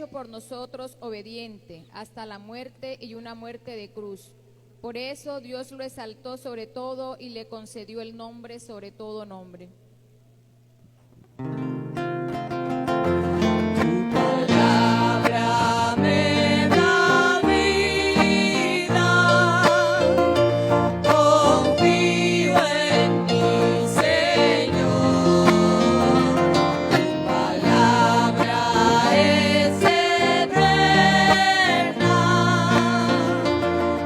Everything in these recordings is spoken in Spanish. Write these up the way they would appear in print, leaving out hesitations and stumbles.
hecho por nosotros obediente hasta la muerte y una muerte de cruz. Por eso Dios lo exaltó sobre todo y le concedió el nombre sobre todo nombre. Palabra me da vida, confío en mi Señor. Palabra es eterna,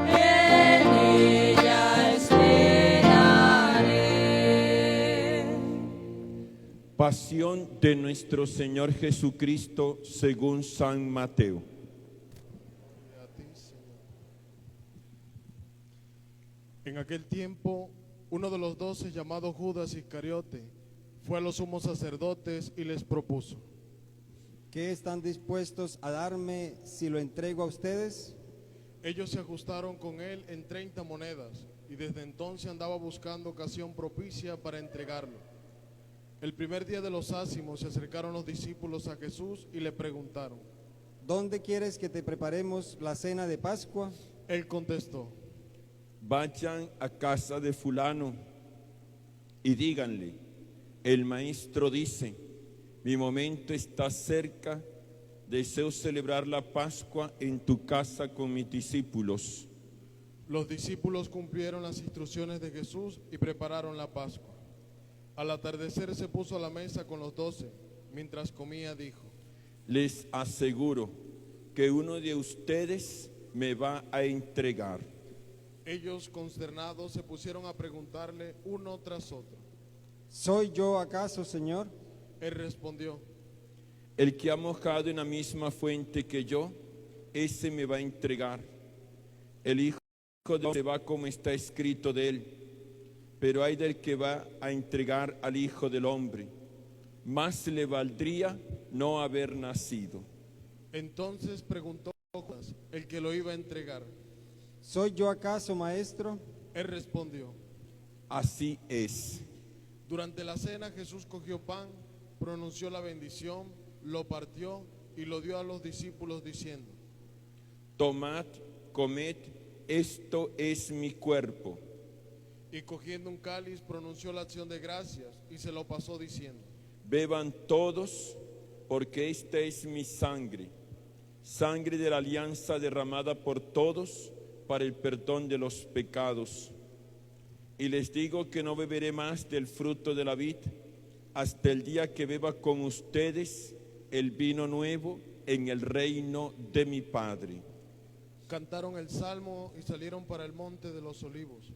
en ella esperaré. Pasión de nuestro Señor Jesucristo según San Mateo. A ti, Señor. En aquel tiempo, uno de los 12, llamado Judas Iscariote, fue a los sumos sacerdotes y les propuso: ¿Qué están dispuestos a darme si lo entrego a ustedes? Ellos se ajustaron con él en 30 monedas, y desde entonces andaba buscando ocasión propicia para entregarlo. El primer día de los ácimos se acercaron los discípulos a Jesús y le preguntaron. ¿Dónde quieres que te preparemos la cena de Pascua? Él contestó: Vayan a casa de fulano y díganle, el maestro dice, mi momento está cerca, deseo celebrar la Pascua en tu casa con mis discípulos. Los discípulos cumplieron las instrucciones de Jesús y prepararon la Pascua. Al atardecer se puso a la mesa con los 12. Mientras comía dijo: Les aseguro que uno de ustedes me va a entregar. Ellos, consternados, se pusieron a preguntarle uno tras otro. ¿Soy yo acaso, Señor? Él respondió: El que ha mojado en la misma fuente que yo, ese me va a entregar. El Hijo de Hombre va como está escrito de él, pero hay del que va a entregar al Hijo del Hombre. Más le valdría no haber nacido. Entonces preguntó Judas, el que lo iba a entregar. ¿Soy yo acaso, maestro? Él respondió. Así es. Durante la cena Jesús cogió pan, pronunció la bendición, lo partió y lo dio a los discípulos diciendo: Tomad, comed, esto es mi cuerpo. Y cogiendo un cáliz pronunció la acción de gracias y se lo pasó diciendo: Beban todos, porque esta es mi sangre, sangre de la alianza derramada por todos para el perdón de los pecados. Y les digo que no beberé más del fruto de la vid hasta el día que beba con ustedes el vino nuevo en el reino de mi Padre. Cantaron el salmo y salieron para el monte de los olivos.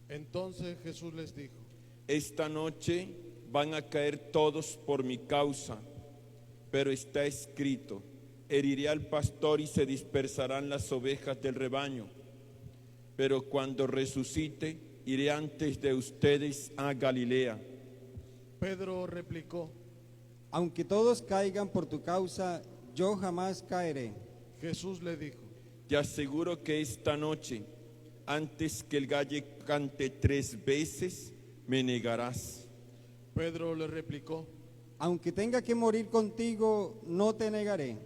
Entonces Jesús les dijo: Esta noche van a caer todos por mi causa, pero está escrito, heriré al pastor y se dispersarán las ovejas del rebaño. Pero cuando resucite, iré antes de ustedes a Galilea. Pedro replicó: Aunque todos caigan por tu causa, yo jamás caeré. Jesús le dijo: Te aseguro que esta noche, antes que el gallo cante 3 veces, me negarás. Pedro le replicó: Aunque tenga que morir contigo, no te negaré.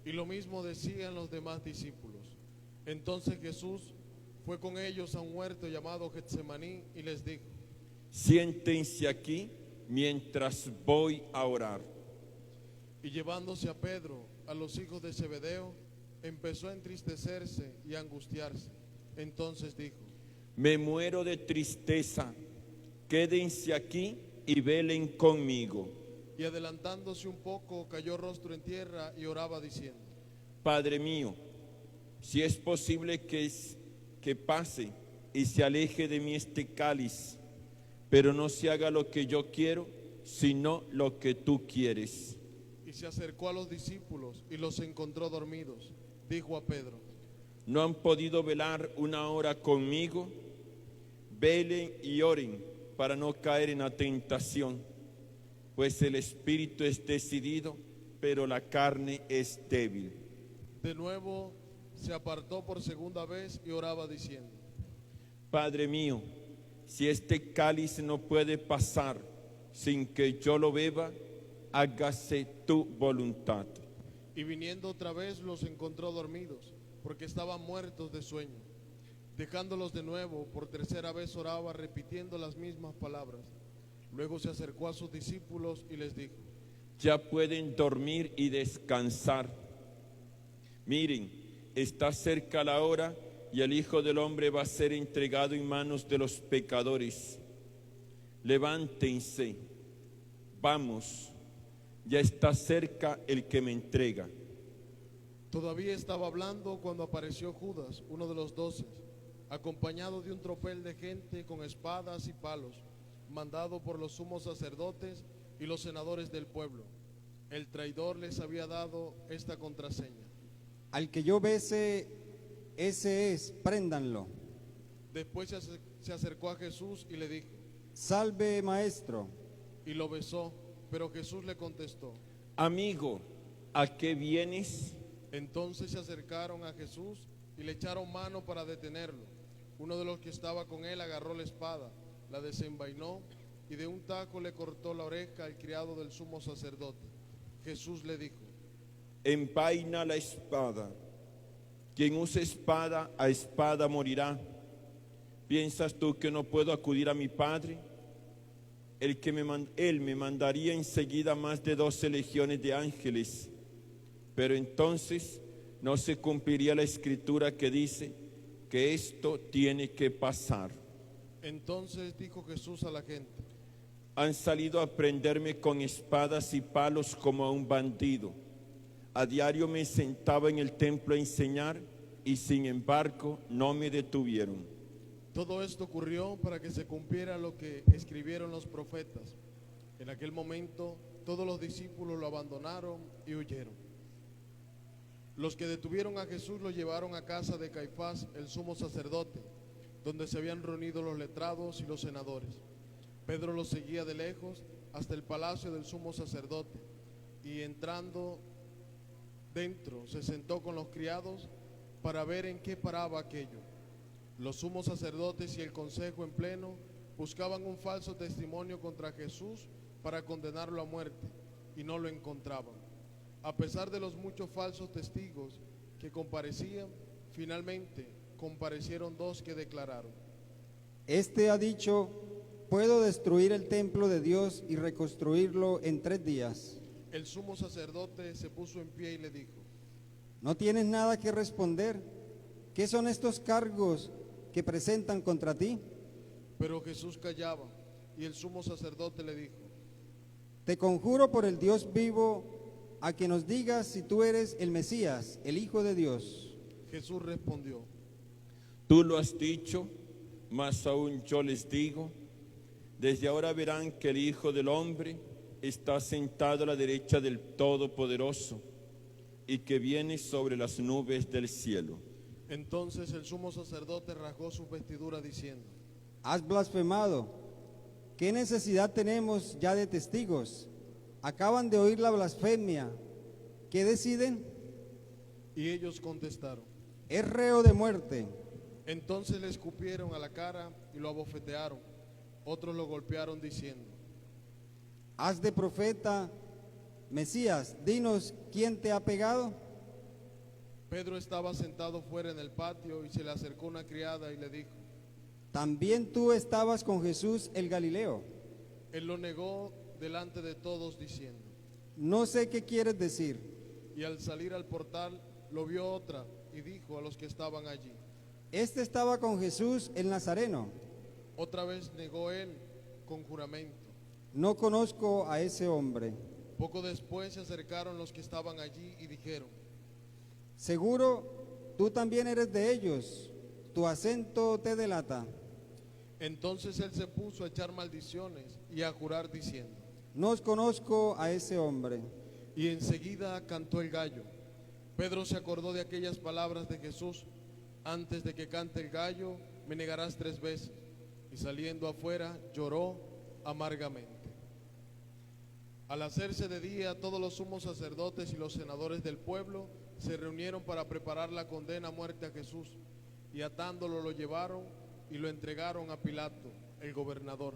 Y lo mismo decían los demás discípulos. Entonces Jesús fue con ellos a un huerto llamado Getsemaní y les dijo: Siéntense aquí mientras voy a orar. Y llevándose a Pedro, a los hijos de Zebedeo, empezó a entristecerse y a angustiarse. Entonces dijo: Me muero de tristeza, quédense aquí y velen conmigo. Y adelantándose un poco, cayó rostro en tierra y oraba diciendo: Padre mío, si es posible que pase y se aleje de mí este cáliz, pero no se haga lo que yo quiero, sino lo que tú quieres. Y se acercó a los discípulos y los encontró dormidos. Dijo a Pedro: ¿No han podido velar una hora conmigo? Velen y oren para no caer en la tentación, pues el espíritu es decidido, pero la carne es débil. De nuevo se apartó por segunda vez y oraba diciendo: Padre mío, si este cáliz no puede pasar sin que yo lo beba, hágase tu voluntad. Y viniendo otra vez los encontró dormidos, porque estaban muertos de sueño. Dejándolos de nuevo, por tercera vez oraba, repitiendo las mismas palabras. Luego se acercó a sus discípulos y les dijo: Ya pueden dormir y descansar. Miren, está cerca la hora y el Hijo del Hombre va a ser entregado en manos de los pecadores. Levántense, vamos, ya está cerca el que me entrega. Todavía estaba hablando cuando apareció Judas, uno de los 12, acompañado de un tropel de gente con espadas y palos, mandado por los sumos sacerdotes y los senadores del pueblo. El traidor les había dado esta contraseña: Al que yo bese, ese es, préndanlo. Después se acercó a Jesús y le dijo: Salve, maestro. Y lo besó, pero Jesús le contestó: Amigo, ¿a qué vienes? Entonces se acercaron a Jesús y le echaron mano para detenerlo. Uno de los que estaba con él agarró la espada, la desenvainó y de un taco le cortó la oreja al criado del sumo sacerdote. Jesús le dijo: Envaina la espada. Quien use espada, a espada morirá. ¿Piensas tú que no puedo acudir a mi Padre? Él me mandaría enseguida más de 12 legiones de ángeles. Pero entonces no se cumpliría la escritura que dice que esto tiene que pasar. Entonces dijo Jesús a la gente: Han salido a prenderme con espadas y palos como a un bandido. A diario me sentaba en el templo a enseñar y sin embargo no me detuvieron. Todo esto ocurrió para que se cumpliera lo que escribieron los profetas. En aquel momento todos los discípulos lo abandonaron y huyeron. Los que detuvieron a Jesús lo llevaron a casa de Caifás, el sumo sacerdote, donde se habían reunido los letrados y los senadores. Pedro los seguía de lejos hasta el palacio del sumo sacerdote, y entrando dentro se sentó con los criados para ver en qué paraba aquello. Los sumos sacerdotes y el consejo en pleno buscaban un falso testimonio contra Jesús para condenarlo a muerte, y no lo encontraban. A pesar de los muchos falsos testigos que comparecían, finalmente comparecieron 2 que declararon: Este ha dicho: puedo destruir el templo de Dios y reconstruirlo en 3 días. El sumo sacerdote se puso en pie y le dijo: ¿No tienes nada que responder? ¿Qué son estos cargos que presentan contra ti? Pero Jesús callaba, y el sumo sacerdote le dijo: Te conjuro por el Dios vivo a que nos digas si tú eres el Mesías, el Hijo de Dios. Jesús respondió: Tú lo has dicho, mas aún yo les digo, desde ahora verán que el Hijo del Hombre está sentado a la derecha del Todopoderoso y que viene sobre las nubes del cielo. Entonces el sumo sacerdote rasgó sus vestiduras diciendo: Has blasfemado. ¿Qué necesidad tenemos ya de testigos? Acaban de oír la blasfemia. ¿Qué deciden? Y ellos contestaron: Es reo de muerte. Entonces le escupieron a la cara y lo abofetearon. Otros lo golpearon diciendo: Haz de profeta, Mesías, dinos, ¿quién te ha pegado? Pedro estaba sentado fuera en el patio y se le acercó una criada y le dijo: También tú estabas con Jesús el Galileo. Él lo negó delante de todos diciendo: No sé qué quieres decir. Y al salir al portal lo vio otra y dijo a los que estaban allí: Este estaba con Jesús el Nazareno. Otra vez negó él con juramento: No conozco a ese hombre. Poco después se acercaron los que estaban allí y dijeron: Seguro tú también eres de ellos. Tu acento te delata. Entonces él se puso a echar maldiciones y a jurar diciendo: No os conozco a ese hombre. Y enseguida cantó el gallo. Pedro se acordó de aquellas palabras de Jesús: antes de que cante el gallo, me negarás 3 veces. Y saliendo afuera, lloró amargamente. Al hacerse de día, todos los sumos sacerdotes y los senadores del pueblo se reunieron para preparar la condena a muerte a Jesús, y atándolo lo llevaron y lo entregaron a Pilato, el gobernador.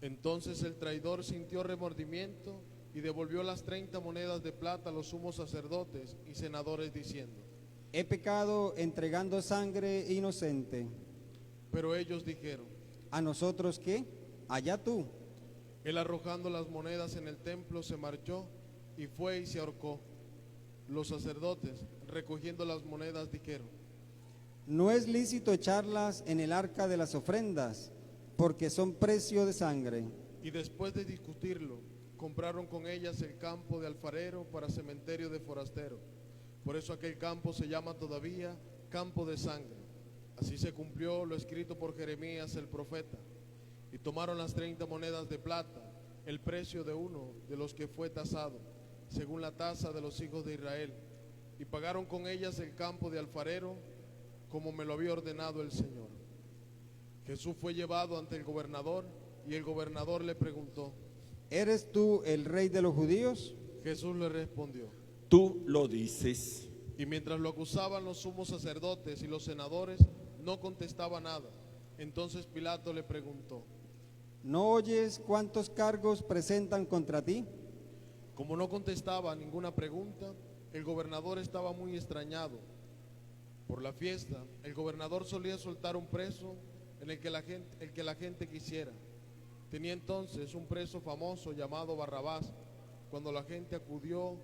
Entonces el traidor sintió remordimiento y devolvió las 30 monedas de plata a los sumos sacerdotes y senadores diciendo: he pecado entregando sangre inocente. Pero ellos dijeron: ¿A nosotros qué? Allá tú. Él, arrojando las monedas en el templo, se marchó y fue y se ahorcó. Los sacerdotes, recogiendo las monedas, dijeron: No es lícito echarlas en el arca de las ofrendas, porque son precio de sangre. y después de discutirlo, compraron con ellas el campo de alfarero para cementerio de forastero. Por eso aquel campo se llama todavía campo de sangre. Así se cumplió lo escrito por Jeremías el profeta. Y tomaron las 30 monedas de plata, el precio de uno de los que fue tasado, según la tasa de los hijos de Israel, y pagaron con ellas el campo de alfarero, como me lo había ordenado el Señor. Jesús fue llevado ante el gobernador, y el gobernador le preguntó: ¿Eres tú el rey de los judíos? Jesús le respondió. Tú lo dices. Y mientras lo acusaban los sumos sacerdotes y los senadores, no contestaba nada. Entonces Pilato le preguntó: ¿No oyes cuántos cargos presentan contra ti? Como no contestaba a ninguna pregunta, el gobernador estaba muy extrañado. Por la fiesta, el gobernador solía soltar un preso en el que la gente quisiera. Tenía entonces un preso famoso llamado Barrabás. Cuando la gente acudió,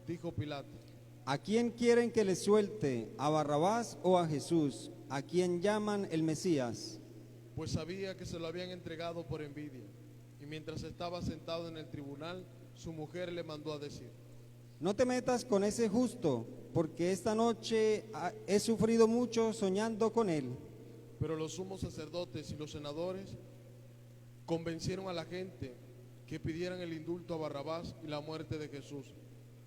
dijo Pilato: ¿A quién quieren que le suelte? ¿A Barrabás o a Jesús, a quien llaman el Mesías? Pues sabía que se lo habían entregado por envidia. Y mientras estaba sentado en el tribunal, su mujer le mandó a decir: No te metas con ese justo, porque esta noche he sufrido mucho soñando con él. Pero los sumos sacerdotes y los senadores convencieron a la gente que pidieran el indulto a Barrabás y la muerte de Jesús.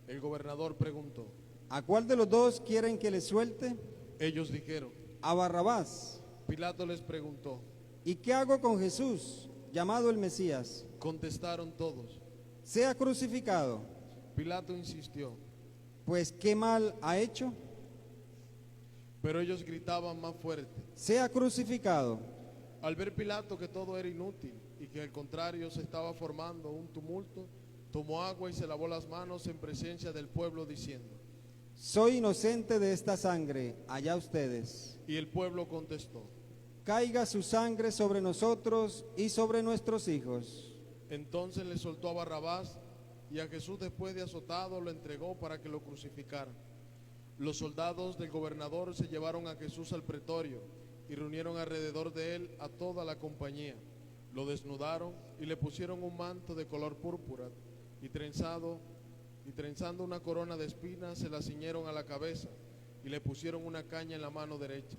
El gobernador preguntó: ¿A cuál de los dos quieren que le suelte? Ellos dijeron: A Barrabás. Pilato les preguntó. ¿Y qué hago con Jesús, llamado el Mesías? Contestaron todos. Sea crucificado. Pilato insistió, Pues ¿qué mal ha hecho? pero ellos gritaban más fuerte. Sea crucificado. Al ver Pilato que todo era inútil y que al contrario se estaba formando un tumulto, tomó agua y se lavó las manos en presencia del pueblo diciendo: Soy inocente de esta sangre, allá ustedes. Y el pueblo contestó. Caiga su sangre sobre nosotros y sobre nuestros hijos. Entonces le soltó a Barrabás, y a Jesús, después de azotado, lo entregó para que lo crucificaran. Los soldados del gobernador se llevaron a Jesús al pretorio y reunieron alrededor de él a toda la compañía. Lo desnudaron y le pusieron un manto de color púrpura y trenzando una corona de espinas se la ciñeron a la cabeza y le pusieron una caña en la mano derecha.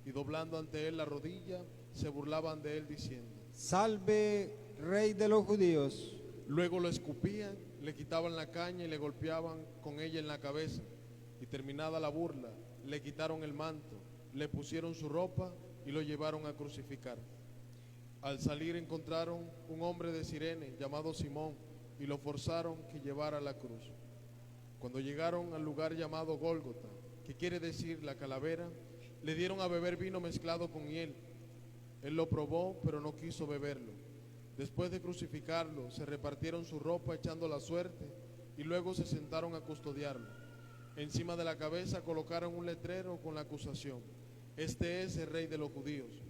Y doblando ante él la rodilla, se burlaban de él diciendo: Salve, Rey de los judíos. Luego lo escupían, le quitaban la caña y le golpeaban con ella en la cabeza. Y terminada la burla, le quitaron el manto, le pusieron su ropa y lo llevaron a crucificar. Al salir encontraron un hombre de Cirene llamado Simón y lo forzaron que llevara la cruz. Cuando llegaron al lugar llamado Gólgota, que quiere decir la calavera, le dieron a beber vino mezclado con hiel. Él lo probó, pero no quiso beberlo. Después de crucificarlo, se repartieron su ropa echando la suerte y luego se sentaron a custodiarlo. Encima de la cabeza colocaron un letrero con la acusación: Este es el Rey de los judíos.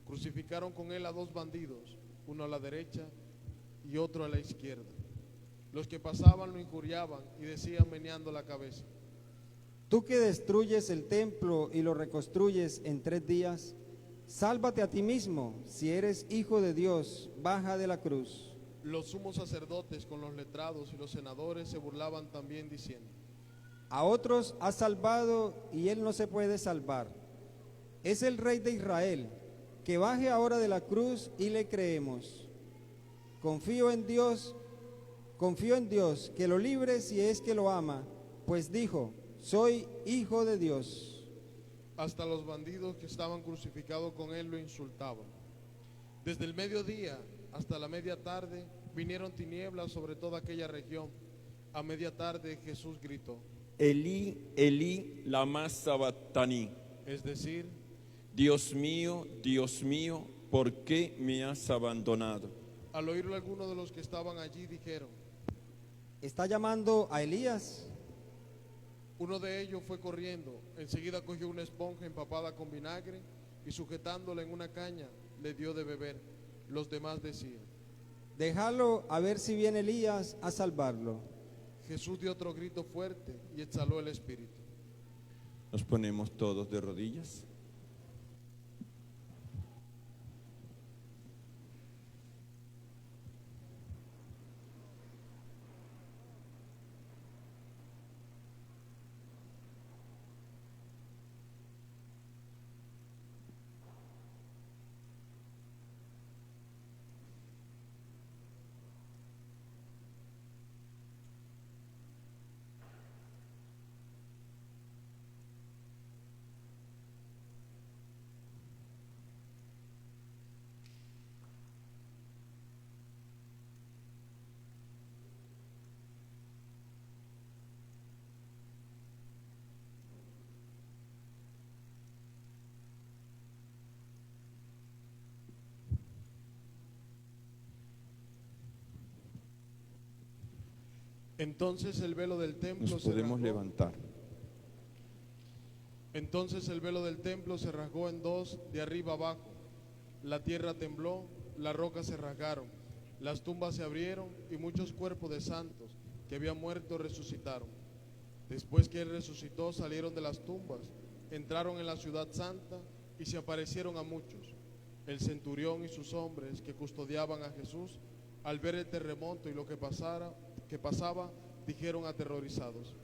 Crucificaron con él a 2 bandidos, uno a la derecha y otro a la izquierda. Los que pasaban lo injuriaban y decían meneando la cabeza: Tú que destruyes el templo y lo reconstruyes en 3 días, sálvate a ti mismo. Si eres hijo de Dios, baja de la cruz. Los sumos sacerdotes con los letrados y los senadores se burlaban también diciendo: A otros ha salvado y él no se puede salvar. Es el Rey de Israel. Que baje ahora de la cruz y le creemos. Confío en Dios, que lo libre si es que lo ama, pues dijo: soy hijo de Dios. Hasta los bandidos que estaban crucificados con él lo insultaban. Desde el mediodía hasta la media tarde vinieron tinieblas sobre toda aquella región. A media tarde Jesús gritó: Elí, Elí, lama sabactani. Es decir, Dios mío, ¿por qué me has abandonado? al oírlo algunos de los que estaban allí dijeron: ¿está llamando a Elías? Uno de ellos fue corriendo, enseguida cogió una esponja empapada con vinagre y sujetándola en una caña le dio de beber. Los demás decían: Déjalo a ver si viene Elías a salvarlo. Jesús dio otro grito fuerte y exhaló el espíritu. Nos ponemos todos de rodillas. Entonces el velo del templo Nos se podemos rasgó. levantar. Entonces el velo del templo se rasgó en dos, de arriba abajo. La tierra tembló, las rocas se rasgaron, las tumbas se abrieron y muchos cuerpos de santos que habían muerto resucitaron. Después que él resucitó, salieron de las tumbas, entraron en la ciudad santa y se aparecieron a muchos. El centurión y sus hombres que custodiaban a Jesús, al ver el terremoto y lo que pasaba, dijeron aterrorizados: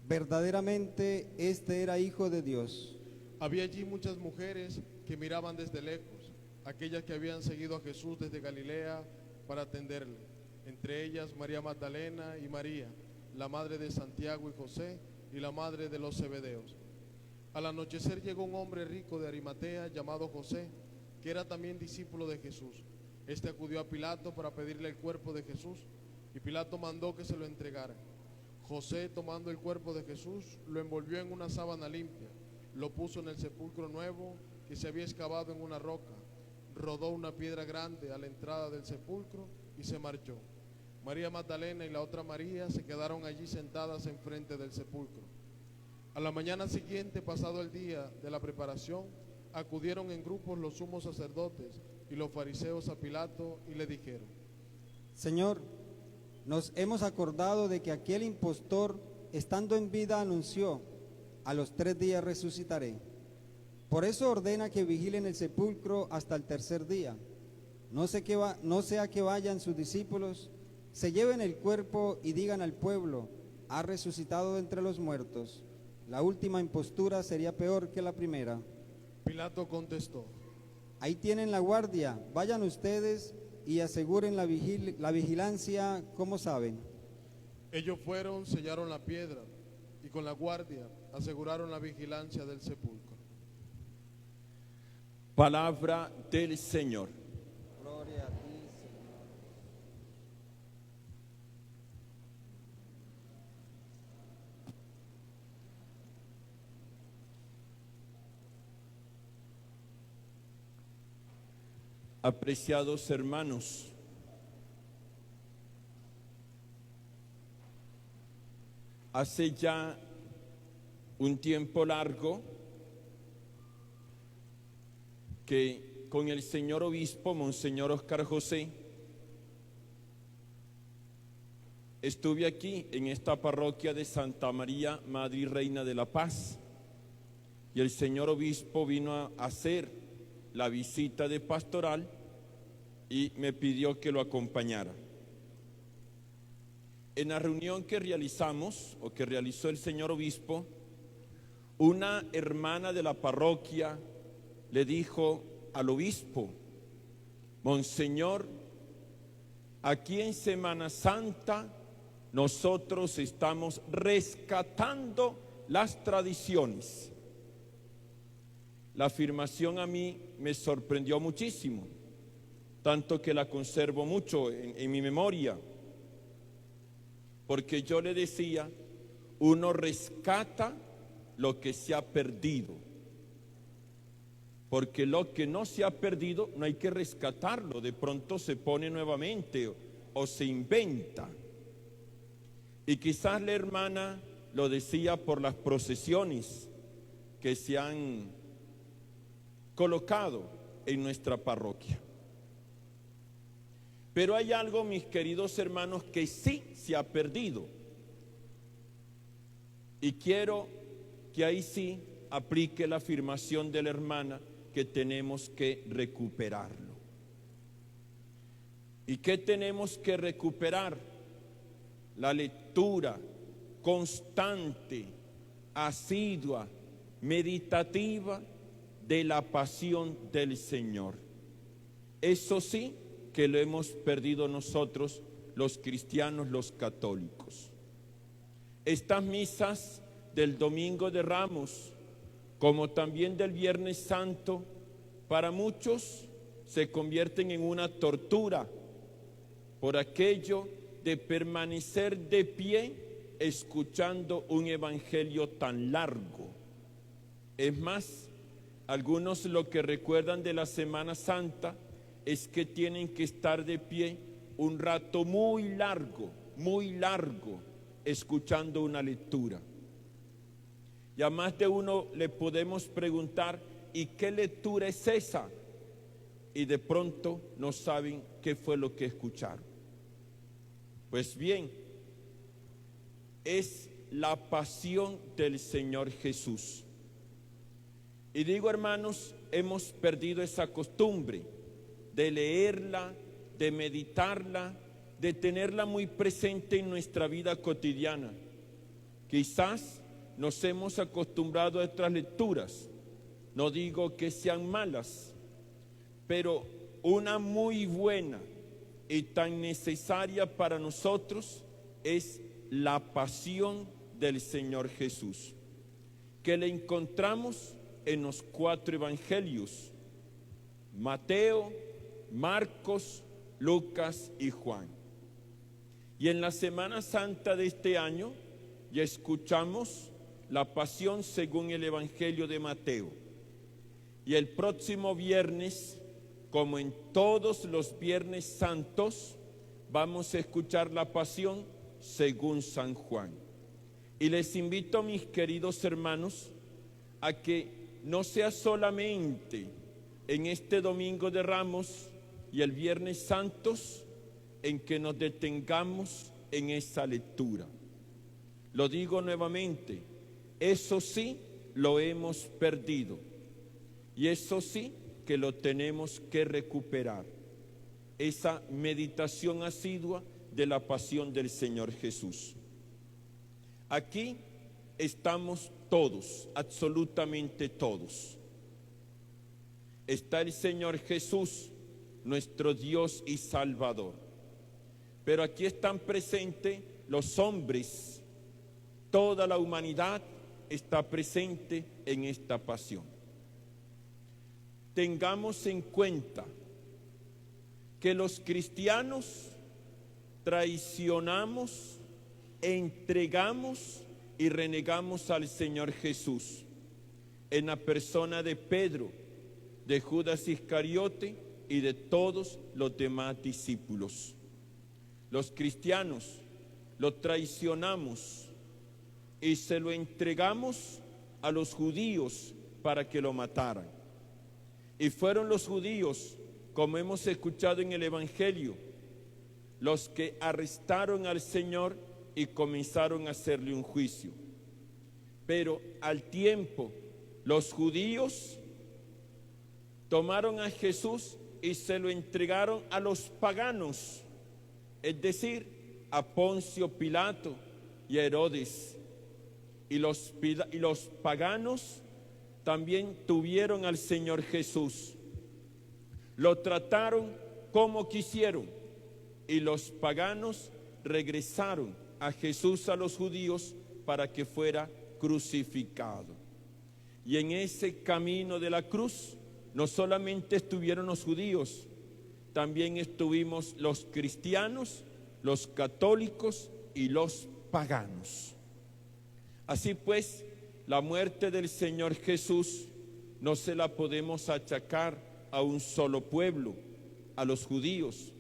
Verdaderamente este era hijo de Dios. Había allí muchas mujeres que miraban desde lejos, aquellas que habían seguido a Jesús desde Galilea para atenderle, entre ellas María Magdalena y María, la madre de Santiago y José, y la madre de los Zebedeos. Al anochecer llegó un hombre rico de Arimatea llamado José, que era también discípulo de Jesús. Este acudió a Pilato para pedirle el cuerpo de Jesús, y Pilato mandó que se lo entregaran. José, tomando el cuerpo de Jesús, lo envolvió en una sábana limpia, lo puso en el sepulcro nuevo que se había excavado en una roca, rodó una piedra grande a la entrada del sepulcro y se marchó. María Magdalena y la otra María se quedaron allí sentadas enfrente del sepulcro. A la mañana siguiente, pasado el día de la preparación, acudieron en grupos los sumos sacerdotes y los fariseos a Pilato y le dijeron: Señor, nos hemos acordado de que aquel impostor, estando en vida, anunció: a los 3 días resucitaré. Por eso ordena que vigilen el sepulcro hasta el tercer día. No sea que vayan sus discípulos, se lleven el cuerpo y digan al pueblo: ha resucitado de entre los muertos. La última impostura sería peor que la primera. Pilato contestó: Ahí tienen la guardia, vayan ustedes y aseguren la vigilancia, como saben. Ellos fueron, sellaron la piedra y con la guardia aseguraron la vigilancia del sepulcro. Palabra del Señor. Gloria a ti, Señor. Apreciados hermanos, hace ya un tiempo largo que con el señor obispo, Monseñor Óscar José, estuve aquí en esta parroquia de Santa María, Madre y Reina de la Paz, y el señor obispo vino a hacer la visita de pastoral y me pidió que lo acompañara. En la reunión que realizamos, o que realizó el señor obispo, una hermana de la parroquia le dijo al obispo: Monseñor, aquí en Semana Santa nosotros estamos rescatando las tradiciones. La afirmación a mí me sorprendió muchísimo, tanto que la conservo mucho en mi memoria, porque yo le decía: uno rescata lo que se ha perdido, porque lo que no se ha perdido no hay que rescatarlo, de pronto se pone nuevamente o se inventa. Y quizás la hermana lo decía por las procesiones que se han colocado en nuestra parroquia. Pero hay algo, mis queridos hermanos, que sí se ha perdido. Y quiero que ahí sí aplique la afirmación de la hermana que tenemos que recuperarlo. ¿Y qué tenemos que recuperar? La lectura constante, asidua, meditativa de la pasión del Señor. Eso sí que lo hemos perdido nosotros, los cristianos, los católicos. Estas misas del Domingo de Ramos, como también del Viernes Santo, para muchos se convierten en una tortura por aquello de permanecer de pie escuchando un evangelio tan largo. Es más, algunos lo que recuerdan de la Semana Santa es que tienen que estar de pie un rato muy largo, escuchando una lectura. Y a más de uno le podemos preguntar, ¿y qué lectura es esa? Y de pronto no saben qué fue lo que escucharon. Pues bien, es la pasión del Señor Jesús. Y digo, hermanos, hemos perdido esa costumbre de leerla, de meditarla, de tenerla muy presente en nuestra vida cotidiana. Quizás nos hemos acostumbrado a otras lecturas, no digo que sean malas, pero una muy buena y tan necesaria para nosotros es la pasión del Señor Jesús, que le encontramos en los 4 evangelios: Mateo, Marcos, Lucas y Juan. Y en la Semana Santa de este año ya escuchamos la pasión según el evangelio de Mateo. Y el próximo viernes, como en todos los viernes santos, vamos a escuchar la pasión según San Juan. Y les invito, mis queridos hermanos, a que no sea solamente en este Domingo de Ramos y el Viernes Santos en que nos detengamos en esa lectura. Lo digo nuevamente, eso sí lo hemos perdido y eso sí que lo tenemos que recuperar, esa meditación asidua de la pasión del Señor Jesús. Aquí estamos todos, absolutamente todos. Está el Señor Jesús, nuestro Dios y Salvador. Pero aquí están presentes los hombres, toda la humanidad está presente en esta pasión. Tengamos en cuenta que los cristianos traicionamos, entregamos y renegamos al Señor Jesús en la persona de Pedro, de Judas Iscariote y de todos los demás discípulos. Los cristianos lo traicionamos y se lo entregamos a los judíos para que lo mataran. Y fueron los judíos, como hemos escuchado en el Evangelio, los que arrestaron al Señor y comenzaron a hacerle un juicio. Pero al tiempo, los judíos tomaron a Jesús y se lo entregaron a los paganos, es decir, a Poncio Pilato y a Herodes. Y los paganos también tuvieron al Señor Jesús. Lo trataron como quisieron y los paganos regresaron a Jesús a los judíos para que fuera crucificado. Y en ese camino de la cruz no solamente estuvieron los judíos, también estuvimos los cristianos, los católicos y los paganos. Así pues, la muerte del Señor Jesús no se la podemos achacar a un solo pueblo, a los judíos,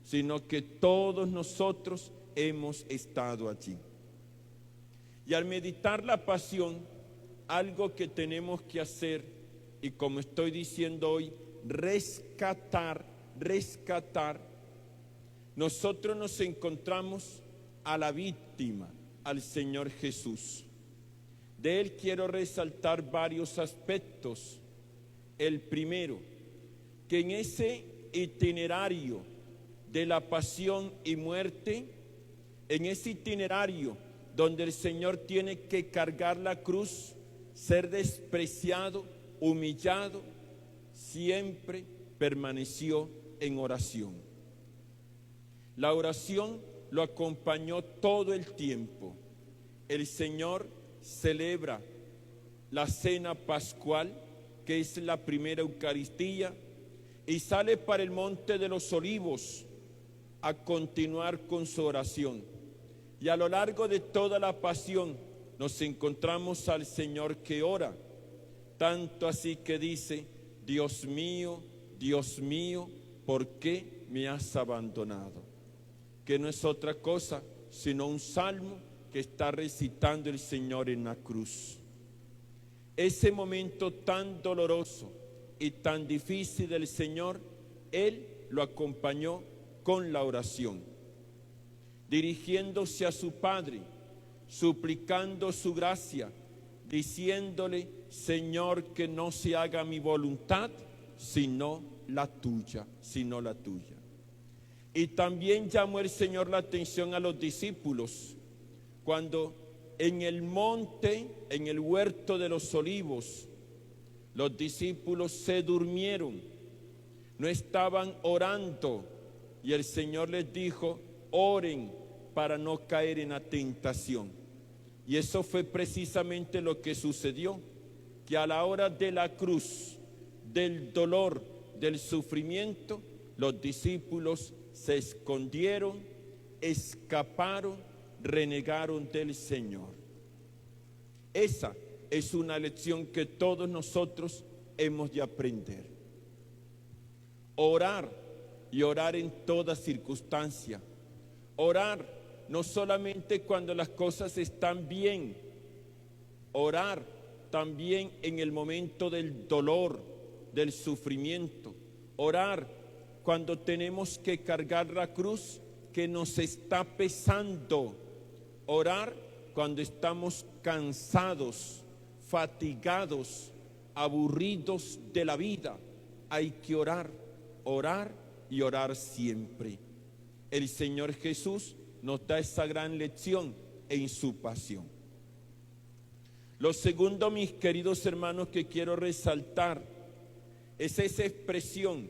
sino que todos nosotros hemos estado allí. Y al meditar la pasión, algo que tenemos que hacer, y como estoy diciendo hoy, rescatar, nosotros nos encontramos a la víctima, al Señor Jesús. De Él quiero resaltar varios aspectos. El primero, que en ese itinerario de la pasión y muerte, en ese itinerario donde el Señor tiene que cargar la cruz, ser despreciado, humillado, siempre permaneció en oración. La oración lo acompañó todo el tiempo. El Señor celebra la cena pascual, que es la primera Eucaristía, y sale para el Monte de los Olivos a continuar con su oración. Y a lo largo de toda la pasión nos encontramos al Señor que ora, tanto así que dice: Dios mío, ¿por qué me has abandonado? Que no es otra cosa sino un salmo que está recitando el Señor en la cruz. Ese momento tan doloroso y tan difícil del Señor, Él lo acompañó con la oración, dirigiéndose a su Padre, suplicando su gracia, diciéndole: Señor, que no se haga mi voluntad, sino la tuya. Y también llamó el Señor la atención a los discípulos, cuando en el monte, en el huerto de los olivos, los discípulos se durmieron, no estaban orando, y el Señor les dijo: oren para no caer en la tentación. Y eso fue precisamente lo que sucedió, que a la hora de la cruz, del dolor, del sufrimiento, los discípulos se escondieron, escaparon, renegaron del Señor. Esa es una lección que todos nosotros hemos de aprender. Orar, y orar en toda circunstancia. Orar no solamente cuando las cosas están bien, orar también en el momento del dolor, del sufrimiento. Orar cuando tenemos que cargar la cruz que nos está pesando. Orar cuando estamos cansados, fatigados, aburridos de la vida. Hay que orar y orar siempre. El Señor Jesús nos da esa gran lección en su pasión. Lo segundo, mis queridos hermanos, que quiero resaltar es esa expresión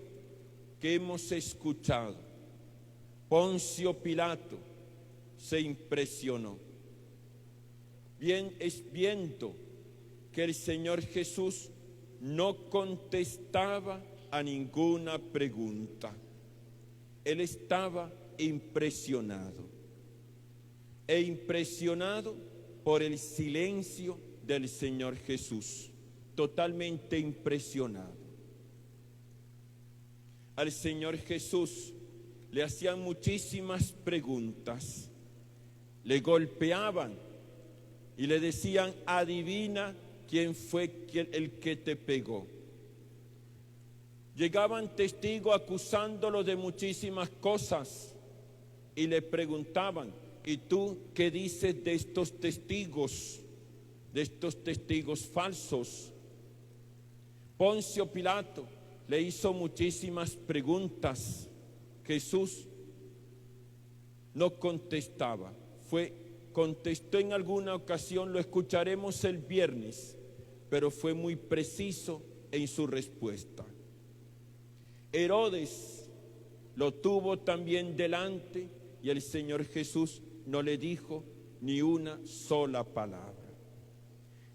que hemos escuchado. Poncio Pilato se impresionó. Viendo que el Señor Jesús no contestaba a ninguna pregunta. Él estaba impresionado por el silencio del Señor Jesús, totalmente impresionado. Al Señor Jesús le hacían muchísimas preguntas, le golpeaban y le decían: adivina quién fue el que te pegó. Llegaban testigos acusándolo de muchísimas cosas y le preguntaban: ¿y tú qué dices de estos testigos falsos? Poncio Pilato le hizo muchísimas preguntas. Jesús no contestaba. Contestó en alguna ocasión, lo escucharemos el viernes, pero fue muy preciso en su respuesta. Herodes lo tuvo también delante y el Señor Jesús no le dijo ni una sola palabra.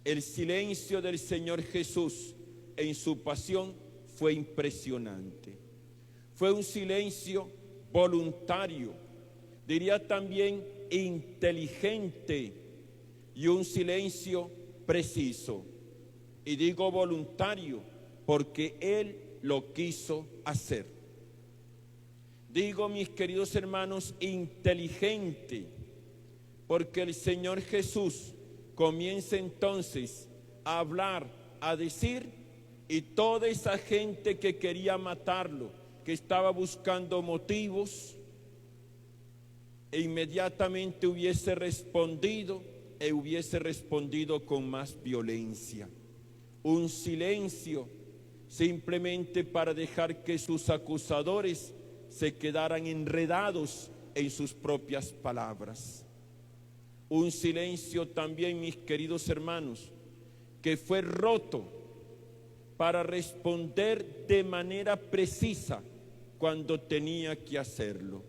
El silencio del Señor Jesús en su pasión fue impresionante. Fue un silencio voluntario, diría también inteligente, y un silencio preciso. Y digo voluntario porque Él lo quiso hacer. Digo, mis queridos hermanos, inteligente, porque el Señor Jesús comienza entonces a hablar, a decir, y toda esa gente que quería matarlo, que estaba buscando motivos, e inmediatamente hubiese respondido con más violencia. Un silencio simplemente para dejar que sus acusadores se quedaran enredados en sus propias palabras. Un silencio también, mis queridos hermanos, que fue roto para responder de manera precisa cuando tenía que hacerlo.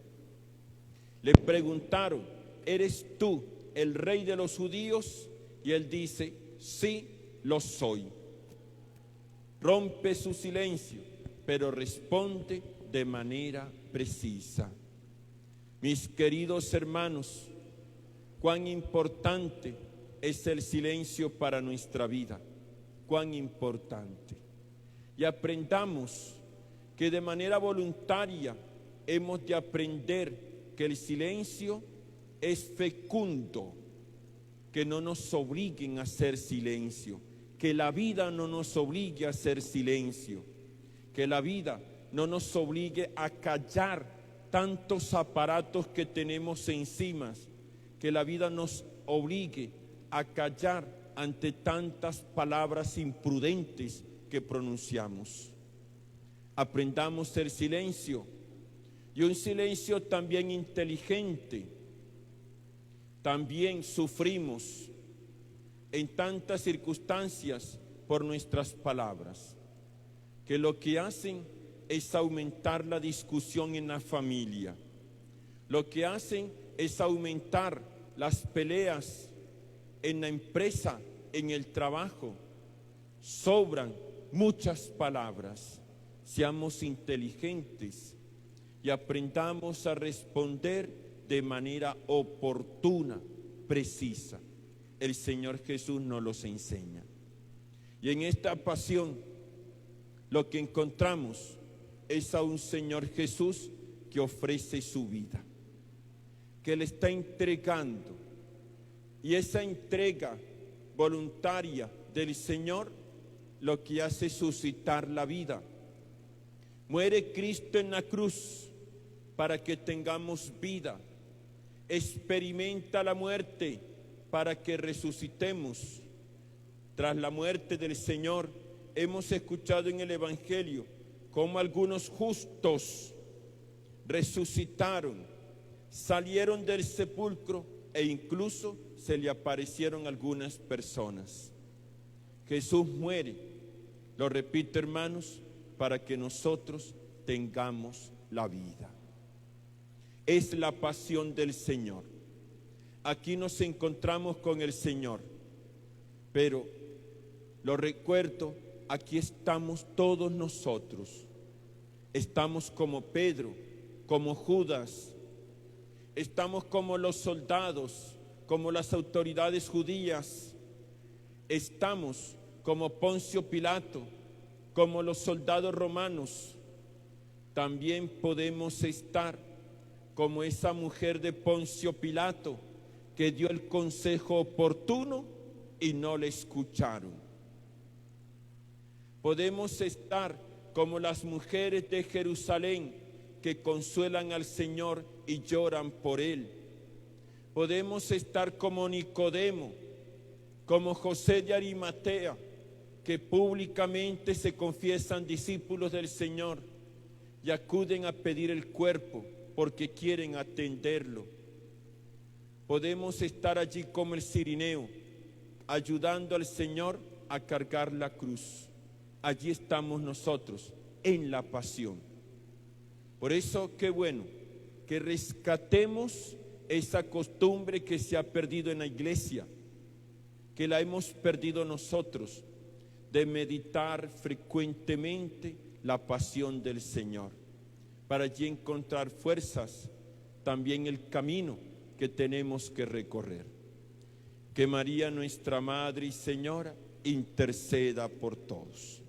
Le preguntaron, ¿eres tú el rey de los judíos? Y él dice, sí, lo soy. Rompe su silencio, pero responde de manera precisa. Mis queridos hermanos, cuán importante es el silencio para nuestra vida, cuán importante. Y aprendamos que de manera voluntaria hemos de aprender que el silencio es fecundo, que no nos obliguen a hacer silencio, que la vida no nos obligue a hacer silencio, que la vida no nos obligue a callar tantos aparatos que tenemos encima, que la vida nos obligue a callar ante tantas palabras imprudentes que pronunciamos. Aprendamos el silencio, y un silencio también inteligente. También sufrimos en tantas circunstancias por nuestras palabras, que lo que hacen es aumentar la discusión en la familia. Lo que hacen es aumentar las peleas en la empresa, en el trabajo. Sobran muchas palabras. Seamos inteligentes y aprendamos a responder de manera oportuna, precisa. El Señor Jesús nos los enseña. Y en esta pasión lo que encontramos es a un Señor Jesús que ofrece su vida, que le está entregando. Y esa entrega voluntaria del Señor lo que hace es suscitar la vida. Muere Cristo en la cruz para que tengamos vida. Experimenta la muerte para que resucitemos. Tras la muerte del Señor, hemos escuchado en el Evangelio cómo algunos justos resucitaron, salieron del sepulcro e incluso se le aparecieron algunas personas. Jesús muere, lo repito hermanos, para que nosotros tengamos la vida. Es la pasión del Señor. Aquí nos encontramos con el Señor, pero lo recuerdo, aquí estamos todos nosotros. Estamos como Pedro, como Judas, estamos como los soldados, como las autoridades judías, estamos como Poncio Pilato, como los soldados romanos. También podemos estar como esa mujer de Poncio Pilato que dio el consejo oportuno y no le escucharon. Podemos estar como las mujeres de Jerusalén que consuelan al Señor y lloran por Él. Podemos estar como Nicodemo, como José de Arimatea, que públicamente se confiesan discípulos del Señor y acuden a pedir el cuerpo porque quieren atenderlo. Podemos estar allí como el Cirineo, ayudando al Señor a cargar la cruz. Allí estamos nosotros, en la pasión. Por eso, qué bueno que rescatemos esa costumbre que se ha perdido en la iglesia, que la hemos perdido nosotros, de meditar frecuentemente la pasión del Señor, para allí encontrar fuerzas, también el camino que tenemos que recorrer. Que María, nuestra Madre y Señora, interceda por todos.